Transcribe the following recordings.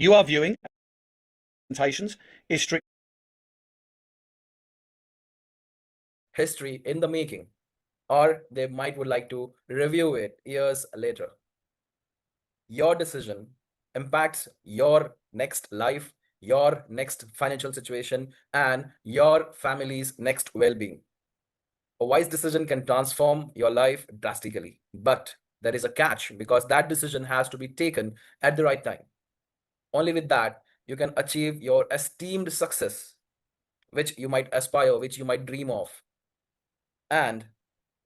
You are viewing presentations history in the making, or they might would like to review it years later. Your decision impacts your next life, your next financial situation, and your family's next well-being. A wise decision can transform your life drastically, but there is a catch, because that decision has to be taken at the right time. Only with that, you can achieve your esteemed success, which you might aspire, which you might dream of. And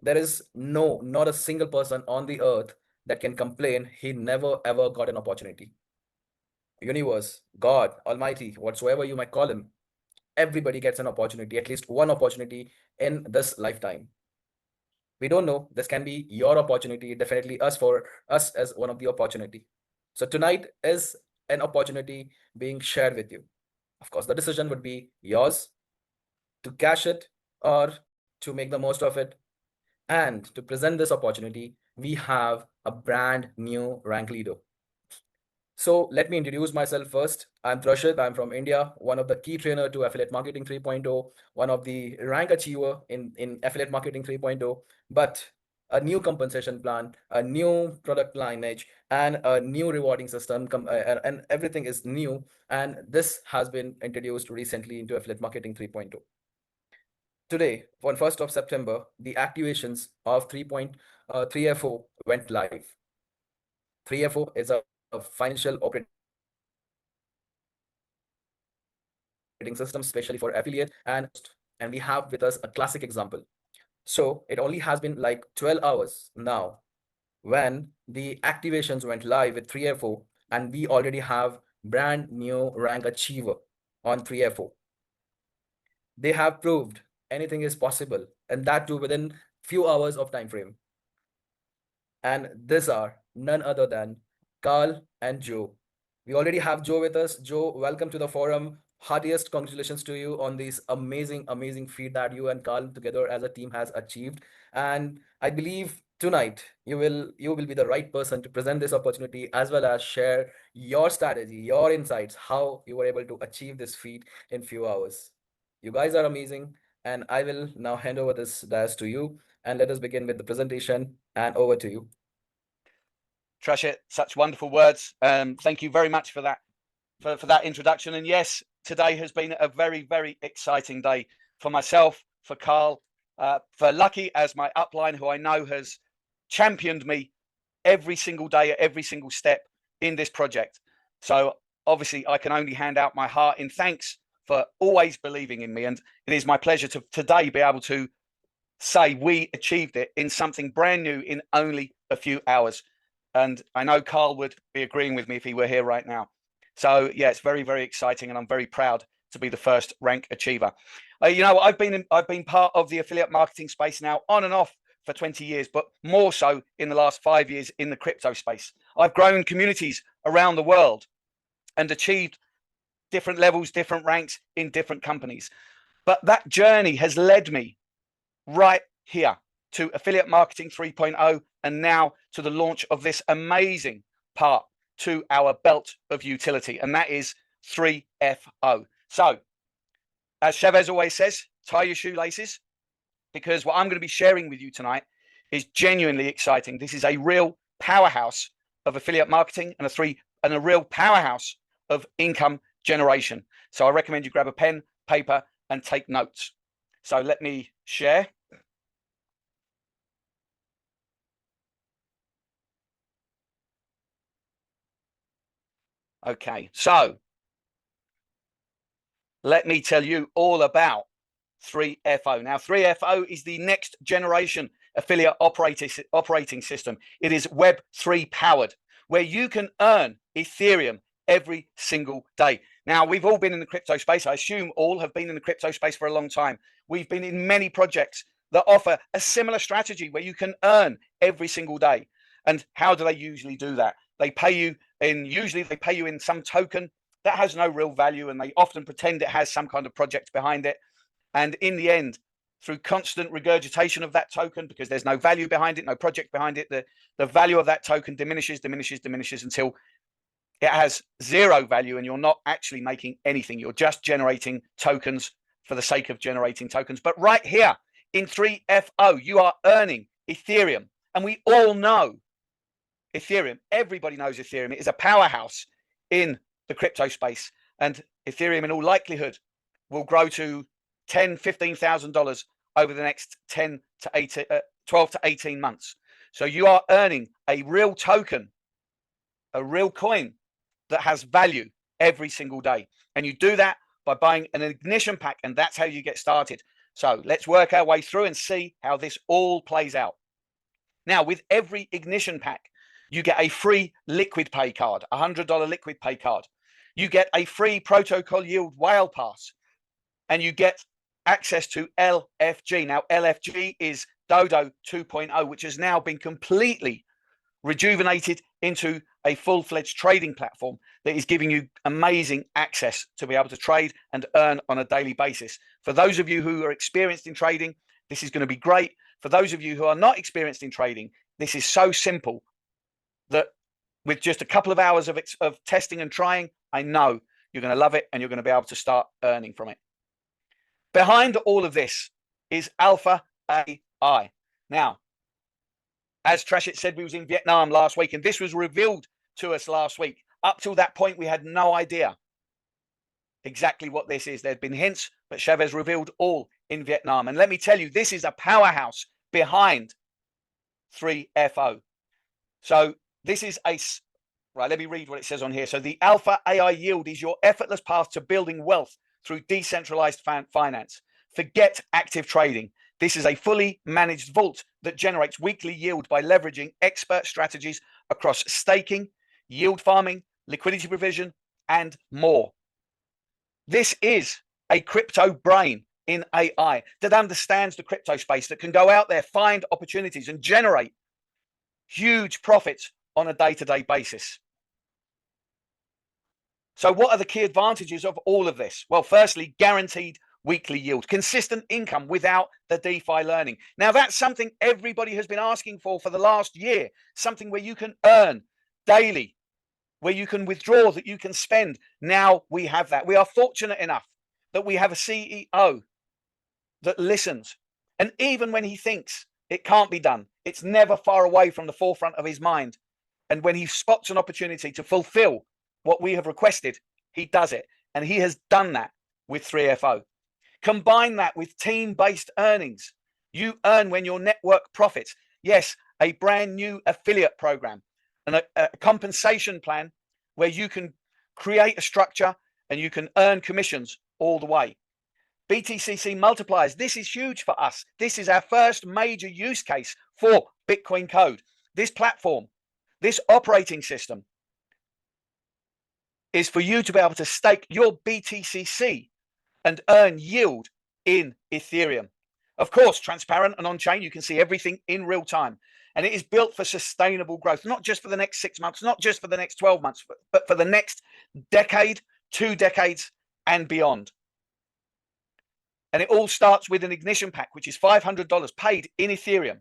there is not a single person on the earth that can complain he never ever got an opportunity. Universe, God, Almighty, whatsoever you might call him, everybody gets an opportunity, at least one opportunity in this lifetime. We don't know, this can be your opportunity, definitely for us as one of the opportunity. So tonight is an opportunity being shared with you. Of course, the decision would be yours to cash it or to make the most of it. And to present this opportunity, we have a brand new rank leader. So let me introduce myself first. I'm Trashit. I'm from India, one of the key trainer to Affiliate Marketing 3.0, one of the rank achiever in Affiliate Marketing 3.0, but a new compensation plan, a new product lineage, and a new rewarding system, and everything is new. And this has been introduced recently into Affiliate Marketing 3.0. Today, on 1st of September, the activations of 3.3FO went live. 3FO is a financial operating system, especially for affiliate, and we have with us a classic example. So it only has been like 12 hours now when the activations went live with 3FO, and we already have brand new rank achiever on 3FO. They have proved anything is possible, and that too within few hours of time frame. And these are none other than Carl and Joe. We already have Joe with us. Joe, welcome to the forum. Heartiest congratulations to you on this amazing feat that you and Carl together as a team has achieved. And I believe tonight you will be the right person to present this opportunity, as well as share your strategy, your insights, how you were able to achieve this feat in few hours. You guys are amazing, and I will now hand over this dais to you, and let us begin with the presentation, and over to you. Trashit, such wonderful words. Thank you very much for that for that introduction. And yes, today has been a very exciting day for myself, for Carl, for Lucky as my upline, who I know has championed me every single day at every single step in this project. So obviously I can only hand out my heart in thanks for always believing in me. And it is my pleasure to today be able to say we achieved it in something brand new in only a few hours. And I know Carl would be agreeing with me if he were here right now. So yeah, it's very exciting, and I'm very proud to be the first rank achiever. You know, I've been part of the affiliate marketing space now on and off for 20 years, but more so in the last 5 years in the crypto space. I've grown communities around the world and achieved different levels, different ranks in different companies. But that journey has led me right here to Affiliate Marketing 3.0, and now to the launch of this amazing part to our belt of utility, and that is 3FO. So, as Chavez always says, tie your shoelaces, because what I'm going to be sharing with you tonight is genuinely exciting. This is a real powerhouse of affiliate marketing and a real powerhouse of income generation. So I recommend you grab a pen, paper, and take notes. So let me share. Okay, so let me tell you all about 3FO. Now, 3FO is the next generation affiliate operating system. It is Web3 powered, where you can earn Ethereum every single day. Now, we've all been in the crypto space. I assume all have been in the crypto space for a long time. We've been in many projects that offer a similar strategy where you can earn every single day. And how do they usually do that? They pay you in some token that has no real value, and they often pretend it has some kind of project behind it. And in the end, through constant regurgitation of that token, because there's no value behind it, no project behind it, the value of that token diminishes until it has zero value and you're not actually making anything. You're just generating tokens for the sake of generating tokens. But right here in 3FO, you are earning Ethereum. And we all know Ethereum, everybody knows Ethereum. It is a powerhouse in the crypto space. And Ethereum, in all likelihood, will grow to $10,000, $15,000 over the next 12 to 18 months. So you are earning a real token, a real coin that has value every single day. And you do that by buying an ignition pack, and that's how you get started. So let's work our way through and see how this all plays out. Now, with every ignition pack, you get a free LquidPay card, a $100 LquidPay card. You get a free Protocol Yeald whale pass, and you get access to LFG. Now, LFG is DoDO 2.0, which has now been completely rejuvenated into a full-fledged trading platform that is giving you amazing access to be able to trade and earn on a daily basis. For those of you who are experienced in trading, this is going to be great. For those of you who are not experienced in trading, this is so simple that with just a couple of hours of testing and trying, I know you're going to love it and you're going to be able to start earning from it. Behind all of this is Alpha AI. Now, as Trashit said, we was in Vietnam last week, and this was revealed to us last week. Up till that point, we had no idea exactly what this is. There'd been hints, but Chavez revealed all in Vietnam. And let me tell you, this is a powerhouse behind 3FO. So this is right, let me read what it says on here. So the Alpha AI Yield is your effortless path to building wealth through decentralized finance. Forget active trading. This is a fully managed vault that generates weekly yield by leveraging expert strategies across staking, yield farming, liquidity provision, and more. This is a crypto brain in AI that understands the crypto space, that can go out there, find opportunities, and generate huge profits on a day-to-day basis. So what are the key advantages of all of this? Well, firstly, guaranteed weekly yield, consistent income without the DeFi learning. Now, that's something everybody has been asking for the last year, something where you can earn daily, where you can withdraw, that you can spend. Now we have that. We are fortunate enough that we have a CEO that listens. And even when he thinks it can't be done, it's never far away from the forefront of his mind. And when he spots an opportunity to fulfill what we have requested, he does it. And he has done that with 3FO. Combine that with team-based earnings. You earn when your network profits. Yes, a brand new affiliate program and a compensation plan where you can create a structure and you can earn commissions all the way. BTCC multipliers. This is huge for us. This is our first major use case for Bitcoin Code. This platform, this operating system is for you to be able to stake your BTCC and earn yield in Ethereum. Of course, transparent and on-chain, you can see everything in real time. And it is built for sustainable growth, not just for the next 6 months, not just for the next 12 months, but for the next decade, 2 decades, and beyond. And it all starts with an ignition pack, which is $500 paid in Ethereum.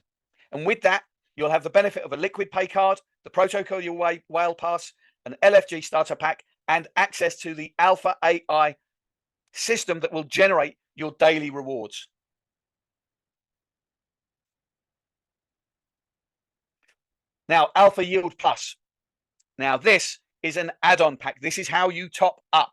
And with that, you'll have the benefit of a LquidPay card, the Protocol Yeald whale pass, an LFG starter pack, and access to the Alpha AI system that will generate your daily rewards. Now, Alpha Yield Plus. Now, this is an add-on pack. This is how you top up.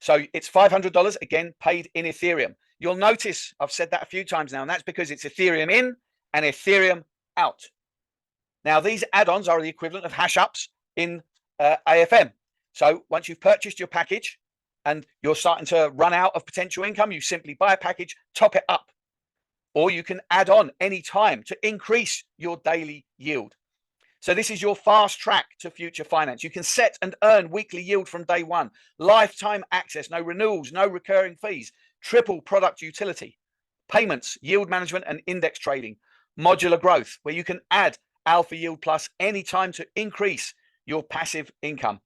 So it's $500, again, paid in Ethereum. You'll notice I've said that a few times now, and that's because it's Ethereum in and Ethereum out. Now, these add-ons are the equivalent of hash ups in AFM. So once you've purchased your package and you're starting to run out of potential income, you simply buy a package, top it up. Or you can add on any time to increase your daily yield. So this is your fast track to future finance. You can set and earn weekly yield from day one. Lifetime access, no renewals, no recurring fees, triple product utility, payments, yield management, and index trading, modular growth, where you can add Alpha Yield Plus anytime to increase your passive income.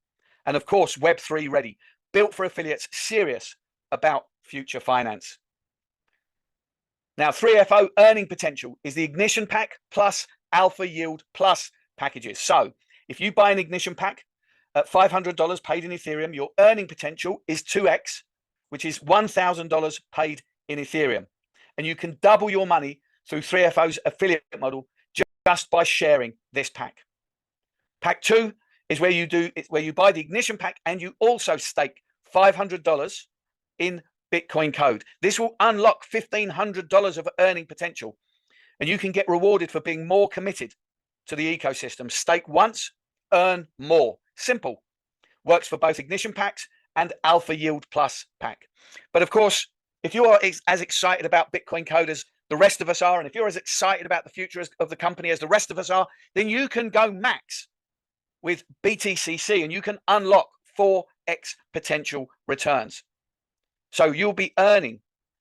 And of course, Web3 ready, built for affiliates serious about future finance. Now, 3FO earning potential is the ignition pack plus Alpha Yield Plus packages. So if you buy an ignition pack at $500 paid in Ethereum, your earning potential is 2x, which is $1,000 paid in Ethereum. And you can double your money through 3FO's affiliate model just by sharing this pack. Pack 2 is where you buy the ignition pack and you also stake $500 in Bitcoin Code. This will unlock $1,500 of earning potential, and you can get rewarded for being more committed to the ecosystem. Stake once, earn more. Simple. Works for both ignition packs and Alpha Yield Plus pack. But of course, if you are as excited about Bitcoin Code as the rest of us are, and if you're as excited about the future of the company as the rest of us are, then you can go max with BTCC and you can unlock 4x potential returns. So you'll be earning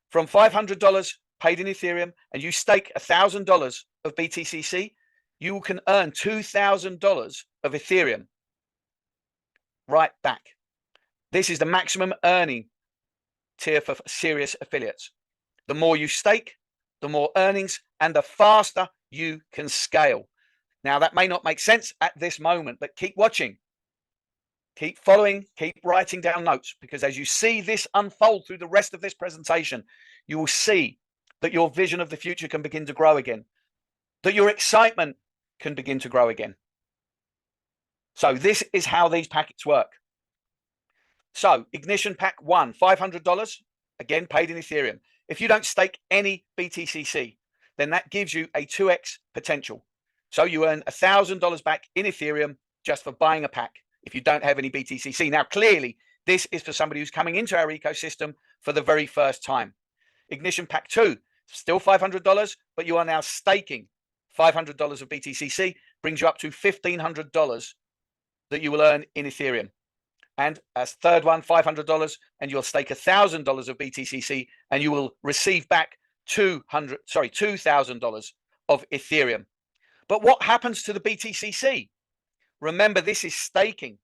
from $500 paid in Ethereum and you stake $1,000 of BTCC, you can earn $2,000 of Ethereum right back. This is the maximum earning tier for serious affiliates. The more you stake, the more earnings and the faster you can scale. Now, that may not make sense at this moment, but keep watching, keep following, keep writing down notes, because as you see this unfold through the rest of this presentation, you will see that your vision of the future can begin to grow again, that your excitement can begin to grow again. So this is how these packets work. So Ignition Pack 1, $500, again, paid in Ethereum. If you don't stake any BTCC, then that gives you a 2x potential. So you earn $1,000 back in Ethereum just for buying a pack if you don't have any BTCC. Now, clearly, this is for somebody who's coming into our ecosystem for the very first time. Ignition Pack 2, still $500, but you are now staking $500 of BTCC, brings you up to $1,500 that you will earn in Ethereum. And as third one, $500, and you'll stake $1,000 of BTCC, and you will receive back $2,000 of Ethereum. But what happens to the BTCC? Remember, this is staking.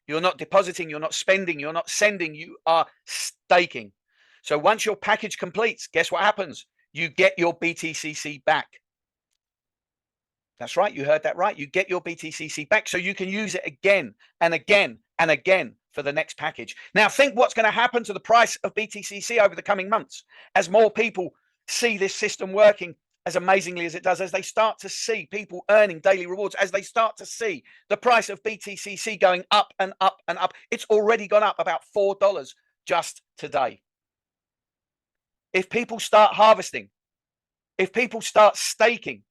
You're not depositing, you're not spending, you're not sending, you are staking. So once your package completes, guess what happens? You get your BTCC back. That's right, you heard that right. You get your BTCC back so you can use it again and again and again for the next package. Now think what's going to happen to the price of BTCC over the coming months as more people see this system working as amazingly as it does, as they start to see people earning daily rewards, as they start to see the price of BTCC going up and up and up. It's already gone up about $4 just today. If people start harvesting, if people start staking,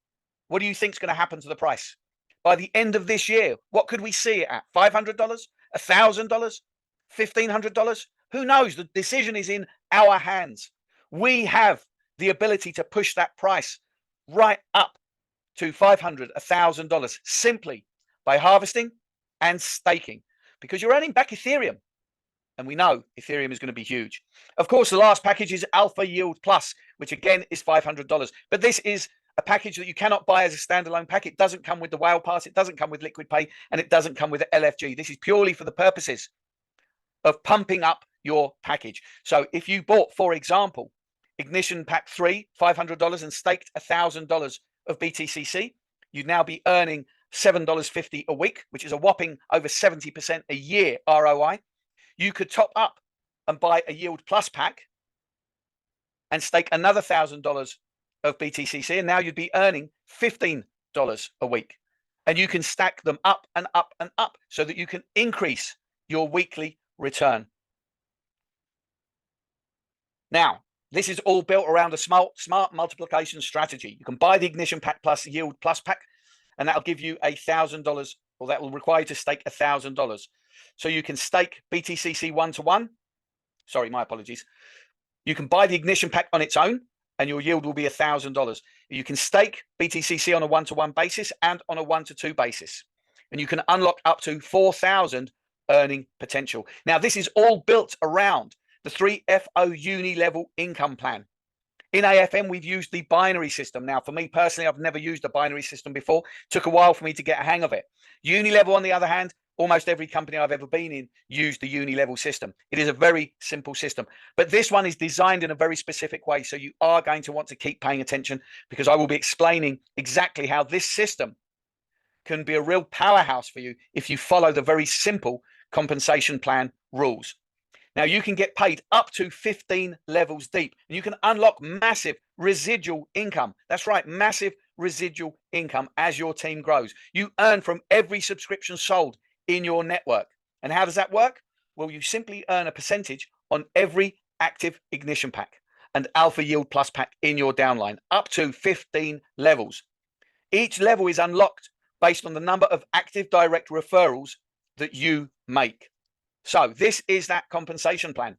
what do you think is going to happen to the price? By the end of this year, what could we see it at? $500? $1,000? $1,500? Who knows? The decision is in our hands. We have the ability to push that price right up to $500, $1,000 simply by harvesting and staking, because you're earning back Ethereum. And we know Ethereum is going to be huge. Of course, the last package is Alpha Yield Plus, which again is $500. But this is a package that you cannot buy as a standalone pack. It doesn't come with the whale pass. It doesn't come with LquidPay, and it doesn't come with the LFG. This is purely for the purposes of pumping up your package. So if you bought, for example, Ignition Pack 3, $500, and staked $1,000 of BTCC, you'd now be earning $7.50 a week, which is a whopping over 70% a year ROI. You could top up and buy a Yield Plus pack and stake another $1,000 of BTCC, and now you'd be earning $15 a week. And you can stack them up and up and up so that you can increase your weekly return. Now, this is all built around a smart multiplication strategy. You can buy the Ignition Pack Plus Yield Plus pack, and that'll give you $1,000, or that will require you to stake $1,000. So you can stake BTCC 1-to-1. Sorry, my apologies. You can buy the Ignition Pack on its own, and your yield will be $1,000. You can stake BTCC on a 1-to-1 basis and on a 1-to-2 basis. And you can unlock up to 4,000 earning potential. Now, this is all built around the 3FO uni level income plan. In AFM, we've used the binary system. Now, for me personally, I've never used a binary system before. It took a while for me to get a hang of it. Uni level, on the other hand, almost every company I've ever been in used the uni level system. It is a very simple system, but this one is designed in a very specific way. So you are going to want to keep paying attention, because I will be explaining exactly how this system can be a real powerhouse for you if you follow the very simple compensation plan rules. Now, you can get paid up to 15 levels deep, and you can unlock massive residual income. That's right, massive residual income as your team grows. You earn from every subscription sold in your network. And how does that work? Well, you simply earn a percentage on every active ignition pack and Alpha Yield Plus pack in your downline, up to 15 levels. Each level is unlocked based on the number of active direct referrals that you make. So this is that compensation plan.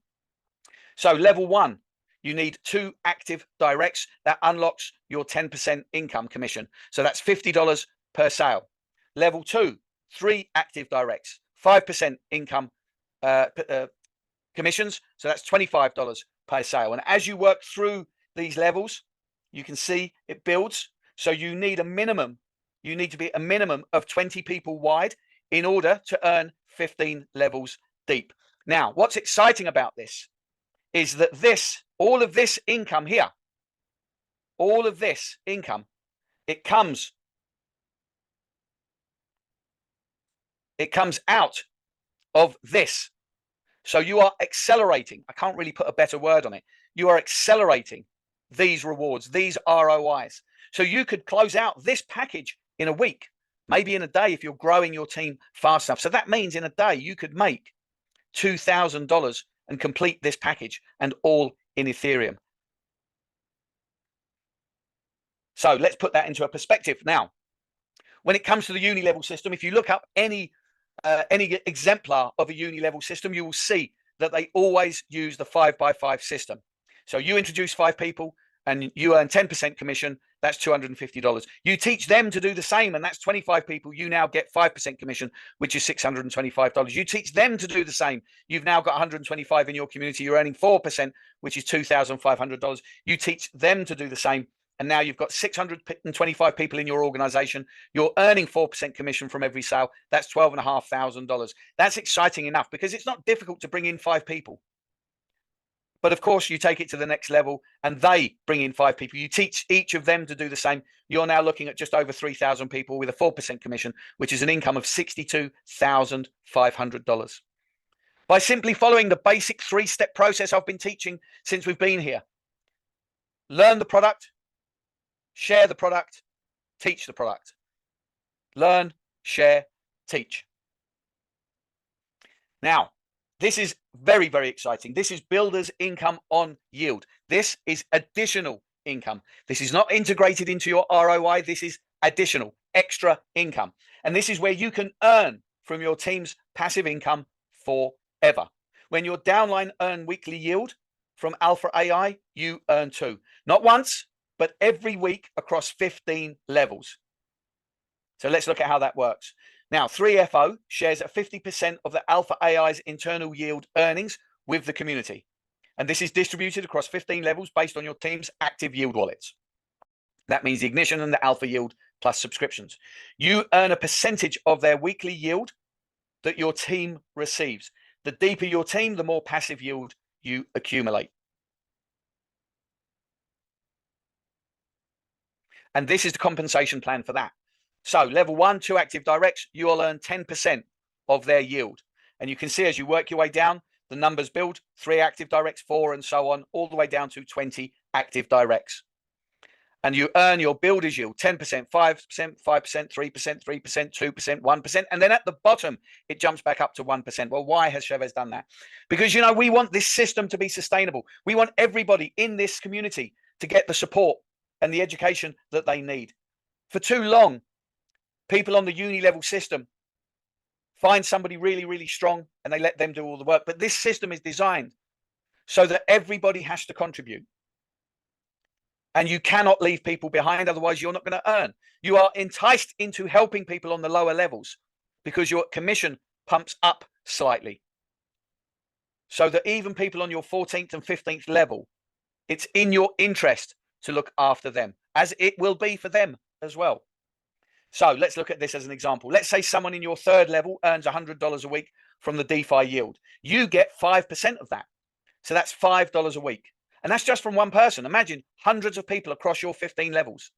So level 1, you need 2 active directs. That unlocks your 10% income commission. So that's $50 per sale. Level 2, 3 active directs, 5% income commissions. So that's $25 per sale. And as you work through these levels, you can see it builds. So you need to be a minimum of 20 people wide in order to earn 15 levels deep. Now, what's exciting about this is that all of this income here, all of this income, it comes out of this. So you are accelerating. I can't really put a better word on it. You are accelerating these rewards, these ROIs. So you could close out this package in a week, maybe in a day if you're growing your team fast enough. So that means in a day you could make $2,000 and complete this package, and all in Ethereum. So let's put that into a perspective. Now, when it comes to the uni level system, if you look up any exemplar of a uni level system, you will see that they always use the 5x5 system. So you introduce 5 people and you earn 10% commission. That's $250. You teach them to do the same, and that's 25 people. You now get 5% commission, which is $625. You teach them to do the same. You've now got 125 in your community. You're earning 4%, which is $2,500. You teach them to do the same, and now you've got 625 people in your organization. You're earning 4% commission from every sale. That's $12,500. That's exciting enough because it's not difficult to bring in 5 people. But of course, you take it to the next level and they bring in 5 people. You teach each of them to do the same. You're now looking at just over 3,000 people with a 4% commission, which is an income of $62,500. By simply following the basic 3-step process I've been teaching since we've been here. Learn the product, share the product, teach the product. Learn, share, teach. Now, this is very, very exciting. This is builders income on yield. This is additional income. This is not integrated into your ROI. This is additional, extra income. And this is where you can earn from your team's passive income forever. When your downline earn weekly yield from Alpha AI, you earn too. Not once, but every week across 15 levels. So let's look at how that works. Now, 3FO shares 50% of the Alpha AI's internal yield earnings with the community. And this is distributed across 15 levels based on your team's active yield wallets. That means the ignition and the Alpha Yield Plus subscriptions. You earn a percentage of their weekly yield that your team receives. The deeper your team, the more passive yield you accumulate. And this is the compensation plan for that. So level 1, 2 active directs, you will earn 10% of their yield. And you can see as you work your way down, the numbers build, 3 active directs, 4, and so on, all the way down to 20 active directs. And you earn your builder's yield, 10%, 5%, 5%, 3%, 3%, 2%, 1%. And then at the bottom, it jumps back up to 1%. Well, why has Chavez done that? Because, you know, we want this system to be sustainable. We want everybody in this community to get the support and the education that they need. For too long, people on the uni level system find somebody really, really strong and they let them do all the work. But this system is designed so that everybody has to contribute. And you cannot leave people behind, otherwise you're not going to earn. You are enticed into helping people on the lower levels because your commission pumps up slightly. So that even people on your 14th and 15th level, it's in your interest to look after them, as it will be for them as well. So let's look at this as an example. Let's say someone in your 3rd level earns $100 a week from the DeFi yield. You get 5% of that. So that's $5 a week. And that's just from one person. Imagine hundreds of people across your 15 levels.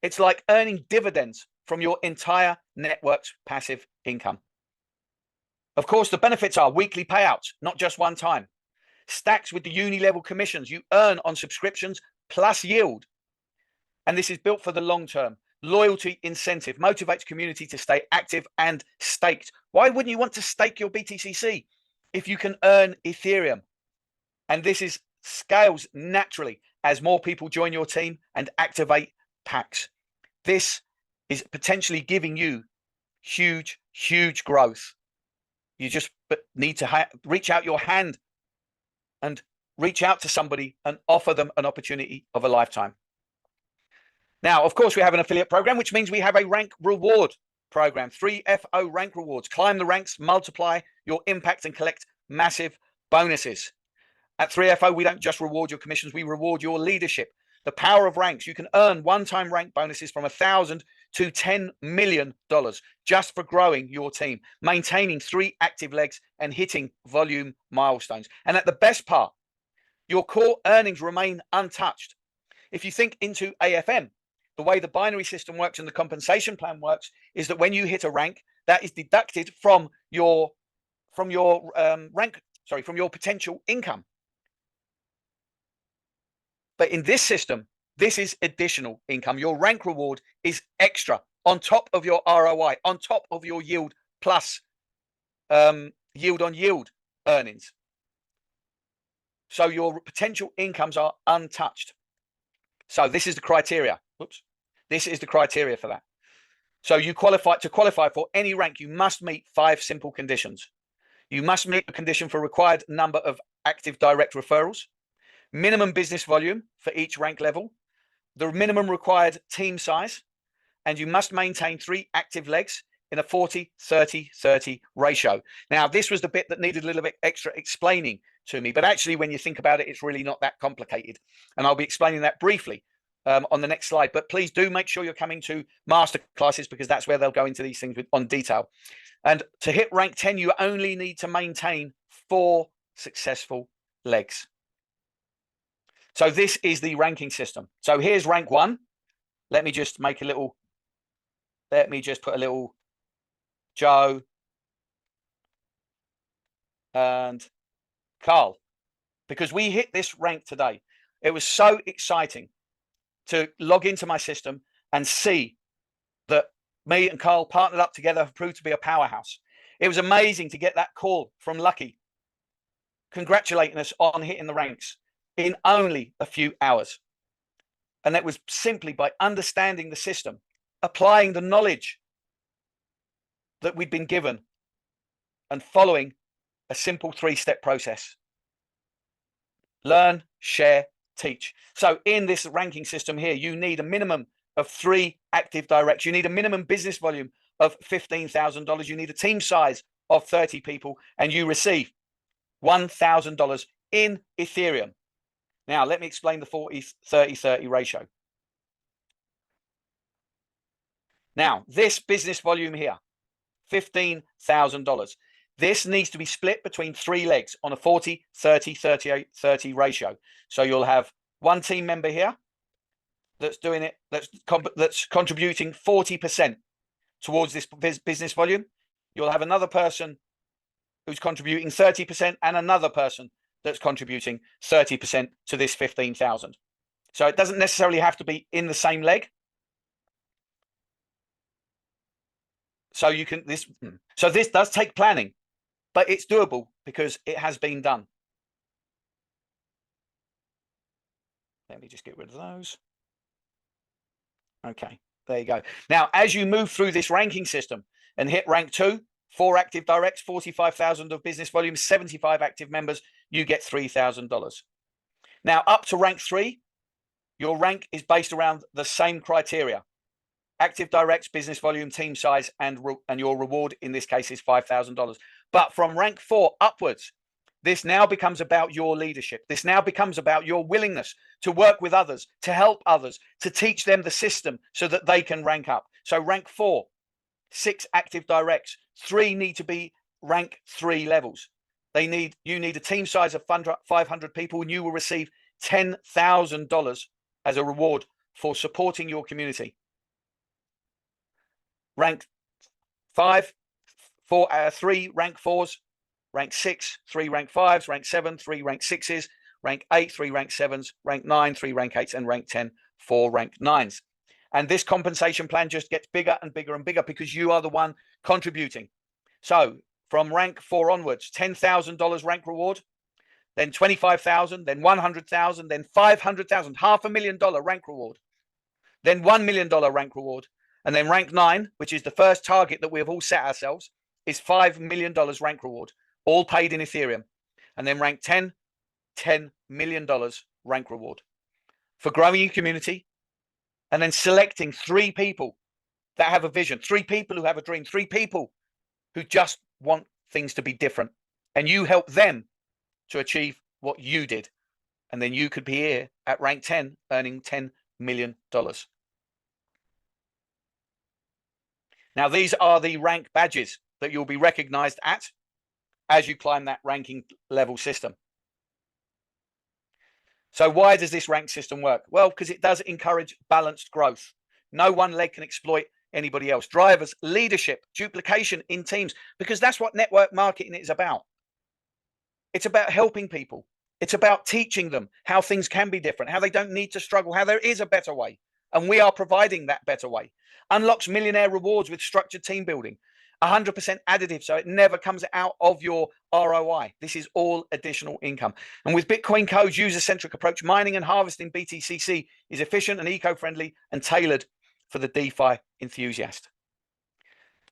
It's like earning dividends from your entire network's passive income. Of course, the benefits are weekly payouts, not just one time. Stacks with the uni-level commissions you earn on subscriptions plus yield. And this is built for the long term. Loyalty incentive motivates community to stay active and staked. Why wouldn't you want to stake your BTCC if you can earn Ethereum? And this is scales naturally as more people join your team and activate packs. This is potentially giving you huge, huge growth. You just need to reach out your hand and reach out to somebody and offer them an opportunity of a lifetime. Now, of course, we have an affiliate program, which means we have a rank reward program, 3FO rank rewards. Climb the ranks, multiply your impact, and collect massive bonuses. At 3FO, we don't just reward your commissions, we reward your leadership. The power of ranks. You can earn one-time rank bonuses from $1,000 to $10 million just for growing your team, maintaining 3 active legs and hitting volume milestones. And at the best part, your core earnings remain untouched. If you think into AFM, the way the binary system works and the compensation plan works is that when you hit a rank, that is deducted from your potential income. But in this system, this is additional income. Your rank reward is extra on top of your ROI, on top of your yield plus yield on yield earnings. So your potential incomes are untouched. So this is the criteria. Oops. This is the criteria for that. So to qualify for any rank, you must meet 5 simple conditions. You must meet the condition for required number of active direct referrals, minimum business volume for each rank level, the minimum required team size, and you must maintain 3 active legs in a 40-30-30 ratio. Now, this was the bit that needed a little bit extra explaining to me, but actually when you think about it, it's really not that complicated. And I'll be explaining that briefly on the next slide, but please do make sure you're coming to master classes because that's where they'll go into these things on detail. And to hit rank 10, you only need to maintain 4 successful legs. So this is the ranking system. So here's rank 1. Let me just put a little Joe and Carl, because we hit this rank today. It was so exciting to log into my system and see that me and Carl partnered up together have proved to be a powerhouse. It was amazing to get that call from Lucky congratulating us on hitting the ranks in only a few hours. And that was simply by understanding the system, applying the knowledge that we'd been given and following a simple 3-step process. Learn, share, teach. So in this ranking system here, you need a minimum of 3 active directs. You need a minimum business volume of $15,000. You need a team size of 30 people, and you receive $1,000 in Ethereum. Now, let me explain the 40-30-30 ratio. Now, this business volume here, $15,000. This needs to be split between 3 legs on a 40-30-30 ratio. So you'll have one team member here that's doing it, that's contributing 40% towards this business volume. You'll have another person who's contributing 30% and another person that's contributing 30% to this 15,000. So it doesn't necessarily have to be in the same leg. So you can this does take planning, but it's doable because it has been done. Let me just get rid of those. Okay, there you go. Now, as you move through this ranking system and hit rank 2, 4 active directs, 45,000 of business volume, 75 active members, you get $3,000. Now, up to rank 3, your rank is based around the same criteria. Active directs, business volume, team size, and your reward in this case is $5,000. But from rank 4 upwards, this now becomes about your leadership. This now becomes about your willingness to work with others, to help others, to teach them the system so that they can rank up. So rank 4, 6 active directs, 3 need to be rank 3 levels. You need a team size of 500 people, and you will receive $10,000 as a reward for supporting your community. rank 3 rank 4s, rank 6, 3 rank 5s, rank 7, 3 rank 6s, rank 8, 3 rank 7s, rank 9, 3 rank 8s, and rank 10, 4 rank 9s. And this compensation plan just gets bigger and bigger and bigger because you are the one contributing. So from rank 4 onwards, $10,000 rank reward, then 25,000, then 100,000, then 500,000, $500,000 rank reward, then $1 million rank reward, and then rank 9, which is the first target that we have all set ourselves, is $5 million rank reward, all paid in Ethereum. And then rank 10, $10 million rank reward for growing your community, and then selecting 3 people that have a vision, 3 people who have a dream, 3 people who just want things to be different. And you help them to achieve what you did. And then you could be here at rank 10, earning $10 million. Now, these are the rank badges that you'll be recognized at as you climb that ranking level system. So why does this rank system work? Well, because it does encourage balanced growth. No one leg can exploit anybody else. Drivers, leadership, duplication in teams, because that's what network marketing is about. It's about helping people. It's about teaching them how things can be different, how they don't need to struggle, how there is a better way. And we are providing that better way. Unlocks millionaire rewards with structured team building. 100% additive, so it never comes out of your ROI. This is all additional income. And with BitcoinCode's user-centric approach, mining and harvesting BTCC is efficient and eco-friendly and tailored for the DeFi enthusiast.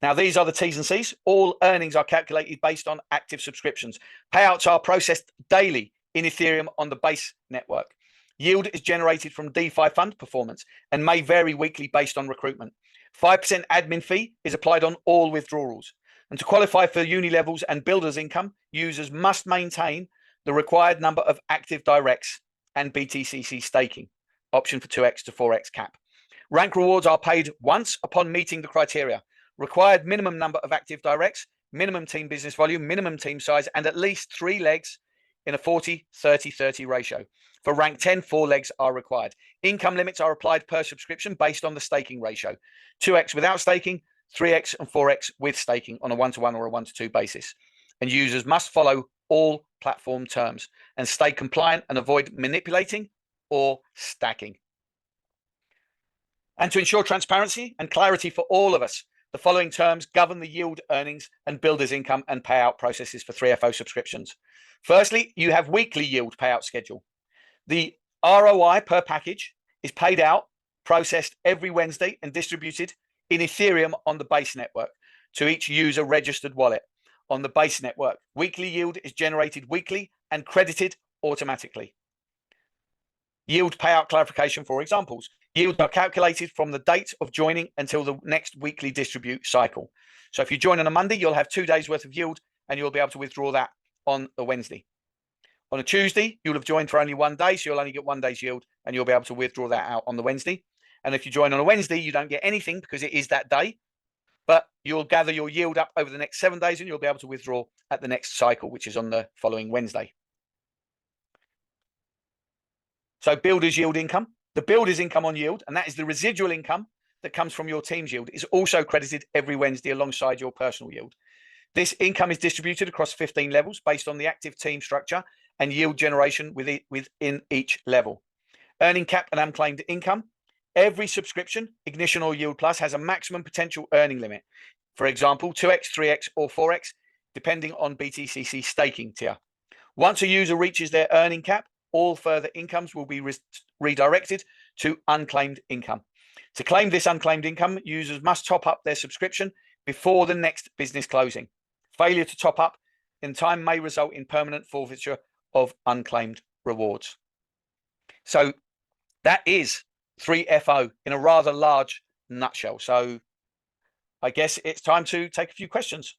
Now, these are the T's and C's. All earnings are calculated based on active subscriptions. Payouts are processed daily in Ethereum on the base network. Yield is generated from DeFi fund performance and may vary weekly based on recruitment. 5% admin fee is applied on all withdrawals. And to qualify for uni levels and builders income, users must maintain the required number of active directs and BTCC staking, option for 2x to 4x cap. Rank rewards are paid once upon meeting the criteria. Required minimum number of active directs, minimum team business volume, minimum team size, and at least 3 legs in a 40-30-30 ratio. For rank 10, 4 legs are required. Income limits are applied per subscription based on the staking ratio. 2x without staking, 3x and 4x with staking on a 1-to-1 or a 1-to-2 basis. And users must follow all platform terms and stay compliant and avoid manipulating or stacking. And to ensure transparency and clarity for all of us, the following terms govern the yield earnings and builders income and payout processes for 3FO subscriptions. Firstly, you have weekly yield payout schedule. The ROI per package is paid out, processed every Wednesday and distributed in Ethereum on the base network to each user registered wallet on the base network. Weekly yield is generated weekly and credited automatically. Yield payout clarification for examples. Yields are calculated from the date of joining until the next weekly distribute cycle. So if you join on a Monday, you'll have 2 days worth of yield and you'll be able to withdraw that on a Wednesday. On a Tuesday, you'll have joined for only 1 day, so you'll only get 1 day's yield and you'll be able to withdraw that out on the Wednesday. And if you join on a Wednesday, you don't get anything because it is that day, but you'll gather your yield up over the next 7 days and you'll be able to withdraw at the next cycle, which is on the following Wednesday. So builders yield income, the builders income on yield, and that is the residual income that comes from your team's yield, is also credited every Wednesday alongside your personal yield. This income is distributed across 15 levels based on the active team structure and yield generation within each level. Earning cap and unclaimed income. Every subscription, Ignition or Yield Plus, has a maximum potential earning limit. For example, 2x, 3x, or 4x, depending on BTCC staking tier. Once a user reaches their earning cap, all further incomes will be redirected to unclaimed income. To claim this unclaimed income, users must top up their subscription before the next business closing. Failure to top up in time may result in permanent forfeiture of unclaimed rewards. So that is 3FO in a rather large nutshell. So I guess it's time to take a few questions.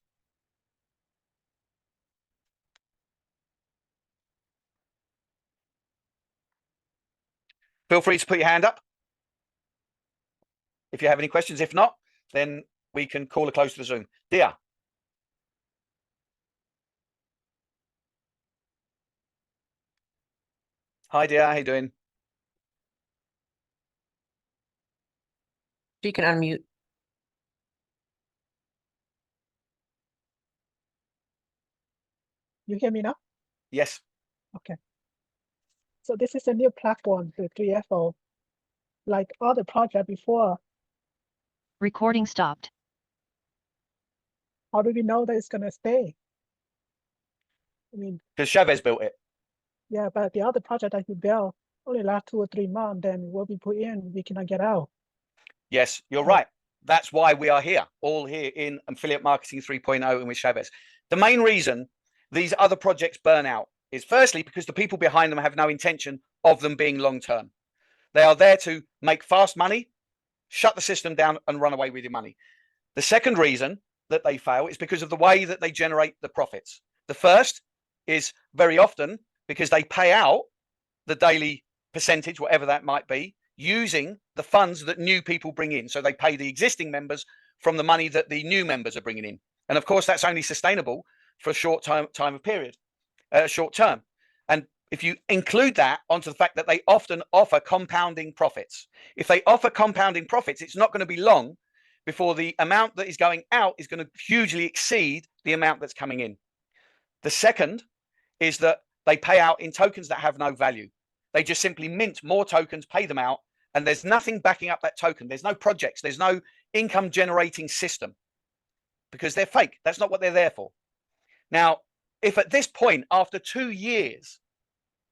Feel free to put your hand up if you have any questions. If not, then we can call a close to the Zoom. Dia. Hi, Dia. How you doing? You can unmute. You hear me now? Yes. Okay. So this is a new platform, the 3FO. Like all the project before, Recording stopped. how do we know that it's gonna stay? I mean, Because Chavez built it. yeah, but the other project that you built only last 2 or 3 months, then what we put in, we cannot get out. Yes, you're Oh. right. That's why we are here, all here in Affiliate Marketing 3.0 and with Chavez. The main reason these other projects burn out is firstly because the people behind them have no intention of them being long-term. They are there to make fast money, shut the system down and run away with your money. The second reason that they fail is because of the way that they generate the profits. The first is very often because they pay out the daily percentage, whatever that might be, using the funds that new people bring in. So they pay the existing members from the money that the new members are bringing in. And of course, that's only sustainable for a short time of period, short term. And if you include that onto the fact that they often offer compounding profits, if they offer compounding profits, it's not going to be long before the amount that is going out is going to hugely exceed the amount that's coming in. The second is that they pay out in tokens that have no value. They just simply mint more tokens, pay them out, and there's nothing backing up that token. There's no projects, there's no income generating system because they're fake. That's not what they're there for. Now, if at this point, after 2 years,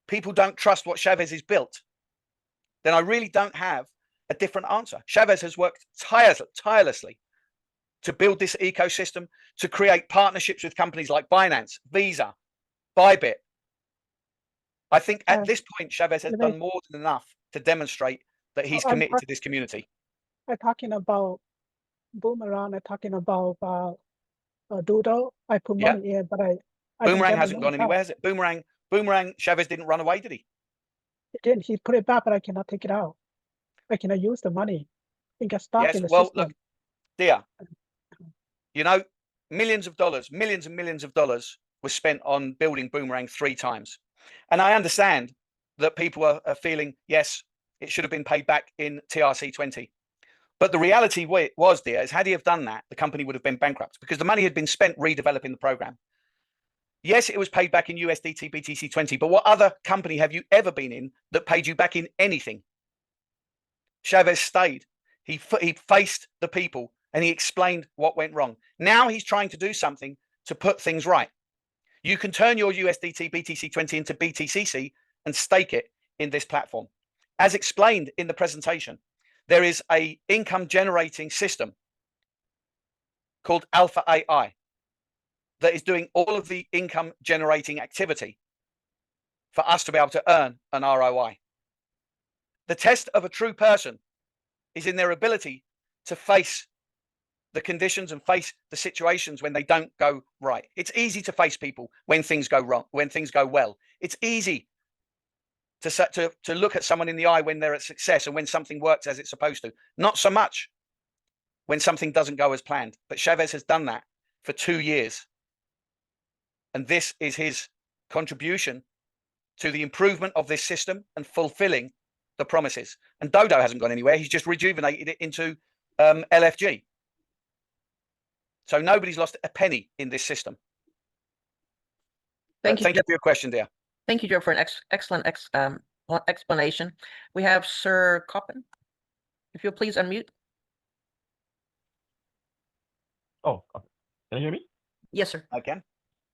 people don't trust what Chavez has built, then I really don't have a different answer. Chavez has worked tirelessly to build this ecosystem, to create partnerships with companies like Binance, Visa, Bybit. I think at this point, Chavez has done more than enough to demonstrate that he's committed to this community. I'm talking about Boomerang, I'm talking about DoDO. I put money in, but I Boomerang hasn't gone anywhere, has it? Boomerang, Chavez didn't run away, did he? He did. He put it back, but I cannot take it out. I cannot use the money. It got stuck in the well, system. look, dear, you know, millions and millions of dollars were spent on building Boomerang 3 times. And I understand that people are feeling, yes, it should have been paid back in TRC20. But the reality was, dear, is had he have done that, the company would have been bankrupt because the money had been spent redeveloping the program. Yes, it was paid back in USDT BTC20, but what other company have you ever been in that paid you back in anything? Chavez stayed. He faced the people and he explained what went wrong. Now he's trying to do something to put things right. You can turn your USDT BTC20 into BTCC and stake it in this platform. As explained in the presentation, there is an income generating system called Alpha AI that is doing all of the income generating activity for us to be able to earn an ROI. The test of a true person is in their ability to face the conditions and face the situations when they don't go right. It's easy to face people when things go wrong, when things go well. It's easy to look at someone in the eye when they're at success and when something works as it's supposed to. Not so much when something doesn't go as planned. But Chavez has done that for 2 years. And this is his contribution to the improvement of this system and fulfilling the promises. And DoDO hasn't gone anywhere. He's just rejuvenated it into LFG. So nobody's lost a penny in this system. Thank you for your question, dear. Thank you, Joe, for an excellent explanation. We have Sir Coppin. If you'll please unmute. Oh, okay. Can you hear me? Yes, sir. I can.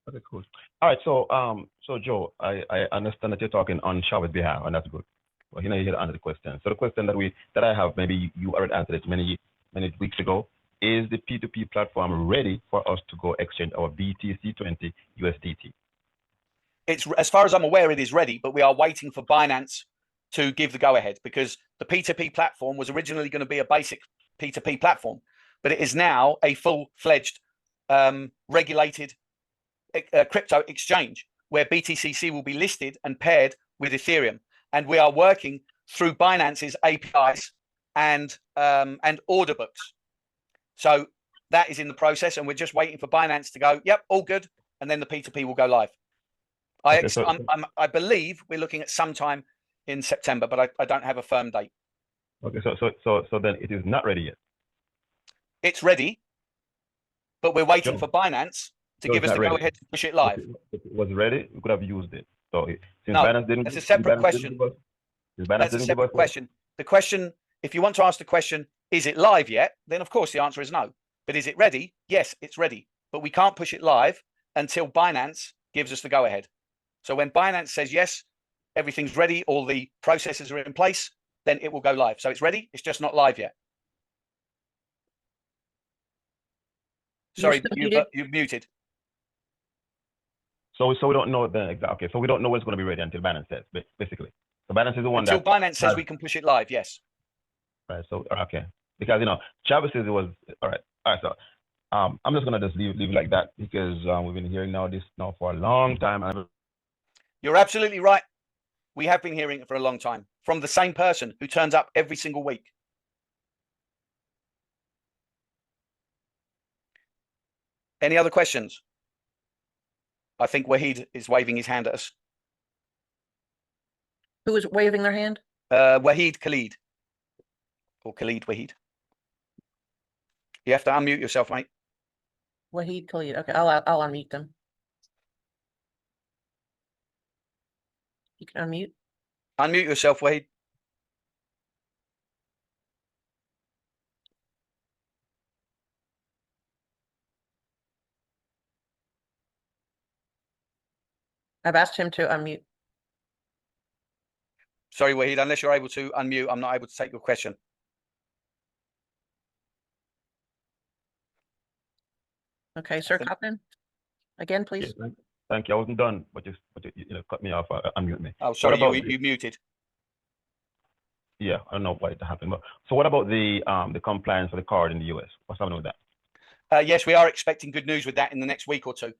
Okay, cool. All right, so Joe, I understand that you're talking on Chavez's behalf, and that's good. Well, you get to answer the question. So the question that I have, maybe you already answered it many weeks ago. Is the P2P platform ready for us to go exchange our BTC20 USDT? It's, as far as I'm aware, it is ready, but we are waiting for Binance to give the go-ahead because the P2P platform was originally going to be a basic P2P platform, but it is now a full-fledged regulated crypto exchange where BTCC will be listed and paired with Ethereum. And we are working through Binance's APIs and order books. So that is in the process, and we're just waiting for Binance to go, yep, all good, and then the P2P will go live. I believe we're looking at sometime in September, but I don't have a firm date. Okay, so then it is not ready yet. It's ready, but we're waiting for Binance to So give it's us not the ready. go-ahead to push it live. If it was ready, we could have used it. So since No, Binance didn't, that's a separate Binance question. didn't give us, since Binance That's a didn't give separate us question. The question, if you want to ask the question, is it live yet? Then of course the answer is no. But is it ready? Yes, it's ready. But we can't push it live until Binance gives us the go-ahead. So when Binance says yes, everything's ready, all the processes are in place, then it will go live. So it's ready. It's just not live yet. Sorry, you've muted. So we don't know the exact. Okay, so we don't know when it's going to be ready until Binance says, basically. So Binance is the one Until that Binance says we can push it live. Yes. Right. So okay, because Travis says it was all right. All right. So I'm just gonna leave it like that because we've been hearing this for a long time. You're absolutely right. We have been hearing it for a long time from the same person who turns up every single week. Any other questions? I think Wahid is waving his hand at us. Who is waving their hand? Wahid Khalid. Or Khalid Wahid. You have to unmute yourself, mate. Wahid Khalid. Okay, I'll unmute them. You can unmute. Unmute yourself, Wahid. I've asked him to unmute. Sorry, Wahid, unless you're able to unmute, I'm not able to take your question. Okay, Sir Coppin, again, please. Yeah, thank you. I wasn't done, but you cut me off. Unmute me. Oh, sorry, you muted. Yeah, I don't know why it happened. But so what about the compliance for the card in the US? What's happening with that? Yes, we are expecting good news with that in the next week or two.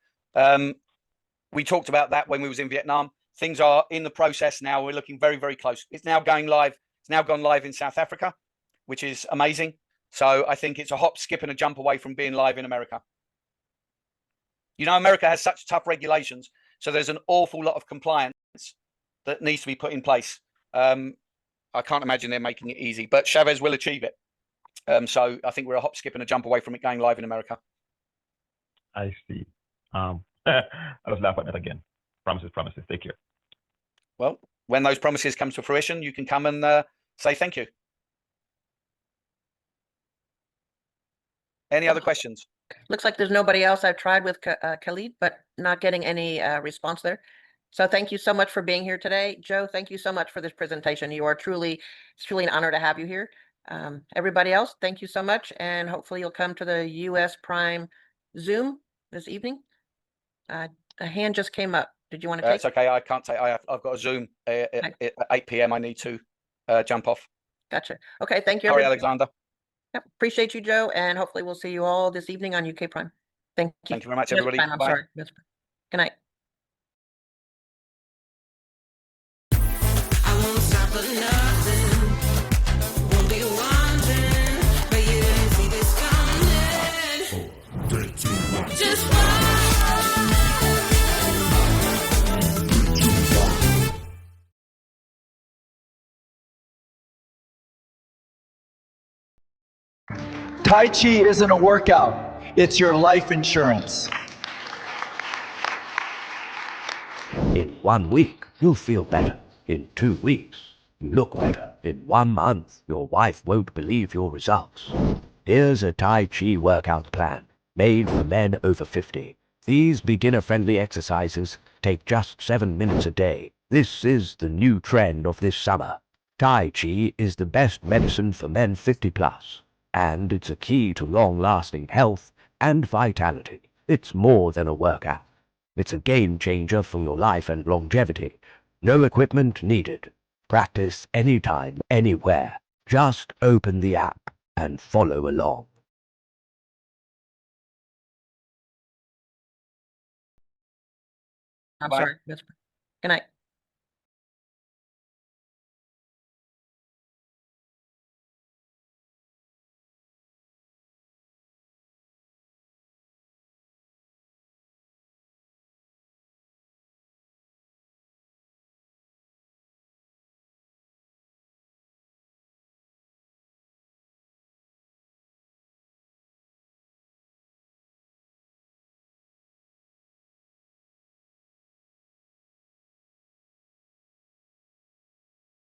We talked about that when we was in Vietnam. Things are in the process now. We're looking very, very close. It's now going live. It's now gone live in South Africa, which is amazing. So I think it's a hop, skip, and a jump away from being live in America. America has such tough regulations, so there's an awful lot of compliance that needs to be put in place. I can't imagine they're making it easy, but Chavez will achieve it. So I think we're a hop, skip, and a jump away from it going live in America. I see. I was laughing at that again. Promises. Take care. Well, when those promises come to fruition, you can come and say thank you. Any other questions? Looks like there's nobody else. I've tried with Khalid, but not getting any response there. So thank you so much for being here today. Joe, thank you so much for this presentation. It's truly an honor to have you here. Everybody else, thank you so much. And hopefully you'll come to the US Prime Zoom this evening. A hand just came up. Did you want to take it? It's okay. I can't take. I've got a Zoom at 8 p.m. I need to jump off. Gotcha. Okay. Thank you. Sorry, everybody. Alexander. Yep. Appreciate you, Joe. And hopefully we'll see you all this evening on UK Prime. Thank you. Thank you very much, US everybody. Prime, I'm Bye. sorry. US Prime. Good night. I won't stop for nothing. Won't be wanting, but you didn't see this coming. 4, 3, 2, 1. Just run. Tai Chi isn't a workout, it's your life insurance. In 1 week, you'll feel better. In 2 weeks, you look better. In 1 month, your wife won't believe your results. Here's a Tai Chi workout plan, made for men over 50. These beginner-friendly exercises take just 7 minutes a day. This is the new trend of this summer. Tai Chi is the best medicine for men 50 plus. And it's a key to long-lasting health and vitality. It's more than a workout. It's a game changer for your life and longevity. No equipment needed. Practice anytime, anywhere. Just open the app and follow along. I'm Bye. sorry. Good night.